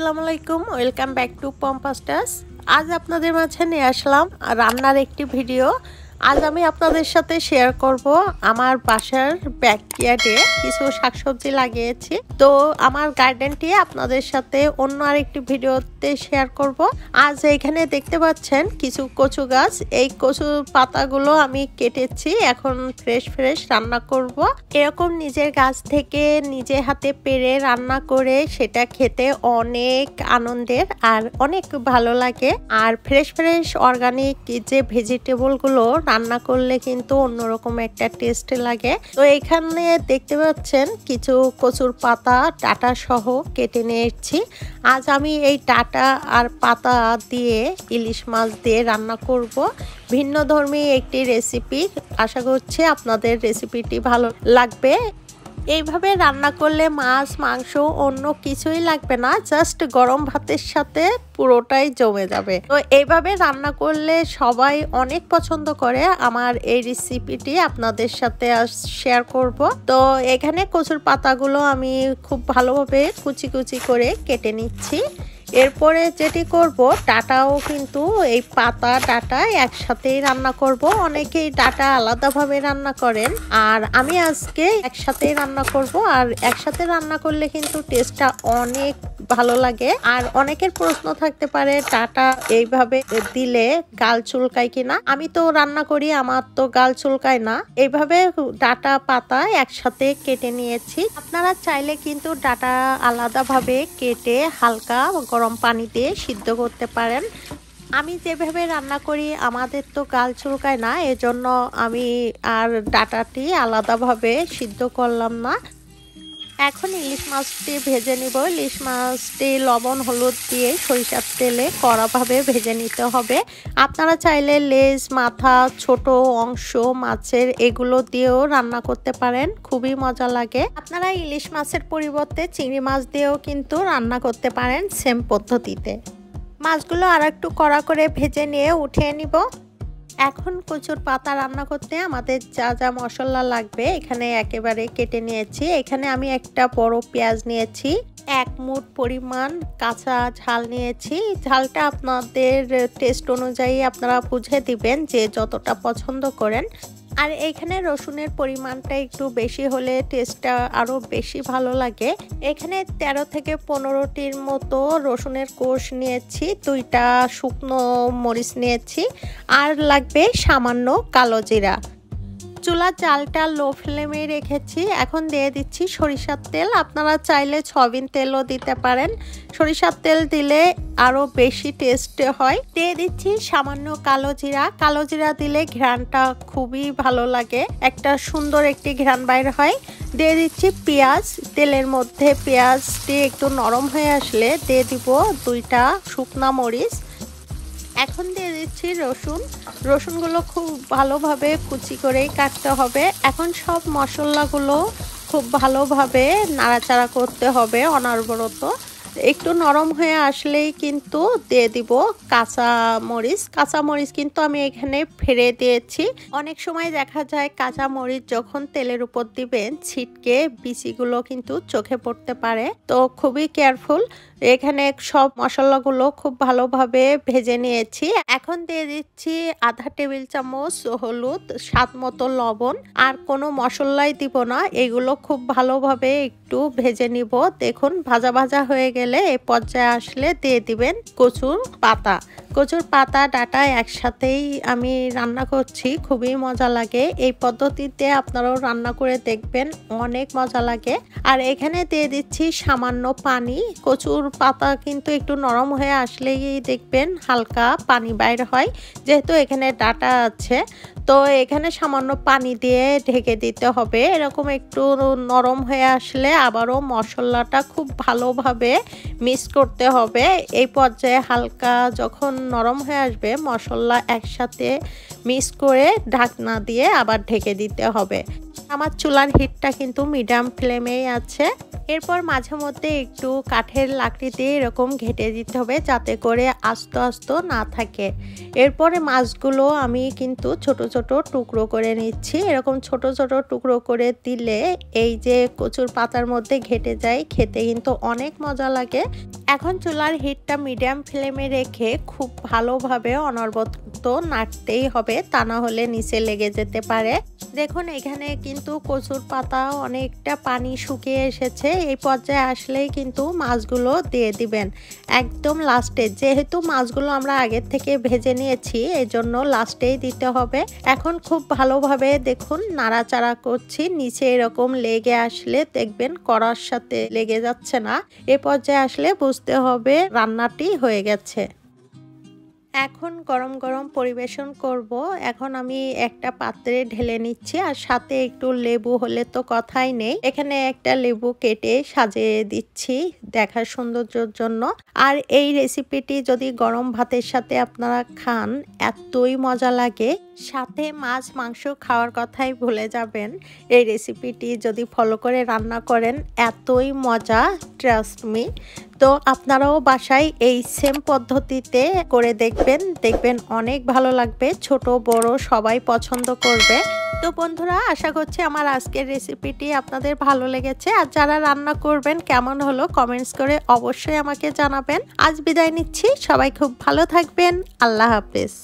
আসসালামু আলাইকুম, welcome back to পম্পাস্টাস। আজ আপনাদের মাঝে নিয়ে আসলাম রান্নার একটি ভিডিও। আজ আমি আপনাদের সাথে শেয়ার করব আমার বাসার ব্যাকইয়ার্ডে কিছু শাকসবজি লাগিয়েছি। তো আমার গার্ডেনটি আপনাদের সাথে অন্য আরেকটি ভিডিওতে শেয়ার করব। আজ এখানে দেখতে পাচ্ছেন কিছু কচু গাছ। এই কচু পাতাগুলো আমি কেটেছি, এখন ফ্রেশ ফ্রেশ রান্না করব। এরকম নিজের গাছ থেকে নিজে হাতে পেড়ে রান্না করে সেটা খেতে অনেক আনন্দের আর অনেক ভালো লাগে। আর ফ্রেশ ফ্রেশ অর্গানিক যে ভেজিটেবলগুলো রান্না করলে কিন্তু অন্যরকম একটা টেস্ট লাগে। তো এখানে দেখতে পাচ্ছেন কিছু কচুর পাতা ডাটা সহ কেটে নিয়েছি। আজ আমি এই ডাটা আর পাতা দিয়ে ইলিশ মাছ দিয়ে রান্না করব। ভিন্নধর্মী একটি রেসিপি, আশা করছি আপনাদের রেসিপিটি ভালো লাগবে। এইভাবে রান্না করলে মাছ মাংস অন্য কিছুই লাগবে না, জাস্ট গরম ভাতের সাথে পুরোটাই জমে যাবে। তো এইভাবে রান্না করলে সবাই অনেক পছন্দ করে। আমার এই রেসিপিটি আপনাদের সাথে শেয়ার করব। তো এখানে কচুর পাতাগুলো আমি খুব ভালোভাবে কুচি কুচি করে কেটে নিচ্ছি। এরপরে যেটি করব, ডাটাও কিন্তু এই পাতা ডাটা একসাথেই রান্না করব। অনেকেই ডাটা আলাদাভাবে রান্না করেন, আর আমি আজকে একসাথেই রান্না করব। আর একসাথে রান্না করলে কিন্তু টেস্টটা অনেক ভালো লাগে। আর অনেকের প্রশ্ন থাকতে পারে ডাটা এইভাবে দিলে গাল চুলকায় কিনা। আমি তো রান্না করি, আমার তো গাল চুলকায় না। এইভাবে ডাটা পাতা একসাথে কেটে নিয়েছি। আপনারা চাইলে কিন্তু ডাটা আলাদাভাবে কেটে হালকা গরম পানিতে সিদ্ধ করতে পারেন। আমি যেভাবে রান্না করি আমাদের তো গাল চুলকায় না, এজন্য আমি আর ডাটাটি আলাদাভাবে সিদ্ধ করলাম না। এখন ইলিশ মাছটি ভেজে নিব। ইলিশ মাছটি লবণ হলুদ দিয়ে সরিষার তেলে কড়াভাবে ভেজে নিতে হবে। আপনারা চাইলে লেজ মাথা ছোট অংশ মাছের এগুলো দিয়েও রান্না করতে পারেন, খুবই মজা লাগে। আপনারা ইলিশ মাছের পরিবর্তে চিংড়ি মাছ দিয়েও কিন্তু রান্না করতে পারেন সেম পদ্ধতিতে। মাছগুলো আর একটু কড়া করে ভেজে নিয়ে উঠিয়ে নিব। এখন কচুর পাতা রান্না করতে আমাদের যা যা মশলা লাগবে এখানে একেবারে কেটে নিয়েছি। এখানে আমি একটা বড় পেঁয়াজ নিয়েছি, 1 মুঠ পরিমাণ কাঁচা ঝাল নিয়েছি। ঝালটা আপনাদের টেস্ট অনুযায়ী আপনারা বুঝে দিবেন যে যতটা পছন্দ করেন। আর এখানে রসুনের পরিমাণটা একটু বেশি হলে টেস্টটা আরো বেশি ভালো লাগে। এখানে 13 থেকে 15টির মতো রসুনের কোষ নিয়েছি, 2টা শুকনো মরিচ নিয়েছি, আর লাগবে সামান্য কালো জিরা। চুলার জালটা লো ফ্লেমে রেখেছি। এখন দিয়ে দিচ্ছি সরিষার তেল। আপনারা চাইলে সয়াবিন তেলও দিতে পারেন। সরিষার তেল দিলে আরো বেশি টেস্ট হয়। দিয়ে দিচ্ছি সামান্য কালো জিরা। কালো জিরা দিলে ঘ্রাণটা খুবই ভালো লাগে, একটা সুন্দর একটি ঘ্রাণ বাইর হয়। দিয়ে দিচ্ছি পেঁয়াজ। তেলের মধ্যে পেঁয়াজটি একটু নরম হয়ে আসলে দিয়ে দিব 2টা শুকনা মরিচ। এখন দিয়ে দিচ্ছি রসুন। রসুনগুলো খুব ভালোভাবে কুচি করেই কাটতে হবে। এখন সব মশলাগুলো খুব ভালোভাবে নাড়াচাড়া করতে হবে অনবরত। একটু নরম হয়ে আসলেই কিন্তু দিয়ে দিব কাঁচা মরিচ। কাঁচা মরিচ কিন্তু আমি এখানে ফেলে দিয়েছি। অনেক সময় দেখা যায় কাঁচা মরিচ যখন তেলের উপর দিবেন ছিটকে বিচিগুলো কিন্তু চোখে পড়তে পারে, তো খুবই কেয়ারফুল। এখানে সব মশলাগুলো খুব ভালোভাবে ভেজে নিয়েছি। এখন দিয়ে দিচ্ছি আধা টেবিল চামচ হলুদ, স্বাদ মতো লবণ, আর কোনো মশলাই দিব না। এগুলো খুব ভালোভাবে একটু ভেজে নিব। দেখুন ভাজা ভাজা হয়ে গেলে এই পর্যায়ে আসলে দিয়ে দিবেন কচুর পাতা। কচুর পাতা ডাটা একসাথেই আমি রান্না করছি, খুবই মজা লাগে। এই পদ্ধতিতে আপনারাও রান্না করে দেখবেন, অনেক মজা লাগে। আর এখানে দিয়ে দিচ্ছি সামান্য পানি। কচুর পাতা কিন্তু একটু নরম হয়ে আসলেই দেখবেন হালকা পানি বাইর হয়, যেহেতু এখানে ডাটা আছে। তো এখানে সামান্য পানি দিয়ে ঢেকে দিতে হবে। এরকম একটু নরম হয়ে আসলে আবারও মশলাটা খুব ভালোভাবে মিক্স করতে হবে। এই পর্যায়ে হালকা যখন নরম হয়ে আসবে মশলা একসাথে মিক্স করে ঢাকনা দিয়ে আবার ঢেকে দিতে হবে। আমার চুলার হিটটা কিন্তু মিডিয়াম ফ্লেমেই আছে। এরপর মাঝে মধ্যে একটু কাঠের লাকড়িতে এরকম ঘেটে দিতে হবে যাতে করে আস্ত আস্ত না থাকে। এরপরে মাছগুলো আমি কিন্তু ছোট ছোট টুকরো করে নিচ্ছি। এরকম ছোট ছোট টুকরো করে দিলে এই যে কচুর পাতার মধ্যে ঘেটে যায়, খেতে কিন্তু অনেক মজা লাগে। এখন চুলার হিটটা মিডিয়াম ফ্লেমে রেখে খুব ভালোভাবে অনবরত নাড়তেই হবে, তা না হলে নিচে লেগে যেতে পারে। দেখুন এখানে কিন্তু কচুর পাতা অনেকটা পানি শুকিয়ে এসেছে। এই পর্যায়ে আসলেই কিন্তু মাছগুলো দিয়ে দিবেন একদম লাস্টে, যেহেতু মাছগুলো আমরা আগের থেকে ভেজে নিয়েছি এই জন্য লাস্টেই দিতে হবে। এখন খুব ভালোভাবে দেখুন নাড়াচাড়া করছি, নিচে এরকম লেগে আসলে দেখবেন কড়ার সাথে লেগে যাচ্ছে না। এ পর্যায়ে আসলে বুঝতে হবে রান্নাটি হয়ে গেছে। এখন গরম গরম পরিবেশন করব। এখন আমি একটা পাত্রে ঢেলে নিচ্ছি, আর সাথে একটু লেবু হলে তো কথাই নেই। এখানে একটা লেবু কেটে সাজিয়ে দিচ্ছি দেখার সৌন্দর্যের জন্য। আর এই রেসিপিটি যদি গরম ভাতের সাথে আপনারা খান এতই মজা লাগে, সাথে মাছ মাংস খাওয়ার কথাই ভুলে যাবেন। এই রেসিপিটি যদি ফলো করে রান্না করেন এতই মজা, ট্রাস্ট মি। তো আপনারাও বাসায় এই সেম পদ্ধতিতে করে দেখবেন অনেক ভালো লাগবে, ছোট বড় সবাই পছন্দ করবে। তো বন্ধুরা, আশা করছি আমার আজকের রেসিপিটি আপনাদের ভালো লেগেছে। আর যারা রান্না করবেন কেমন হলো কমেন্টস করে অবশ্যই আমাকে জানাবেন। আজ বিদায় নিচ্ছি, সবাই খুব ভালো থাকবেন। আল্লাহ হাফেজ।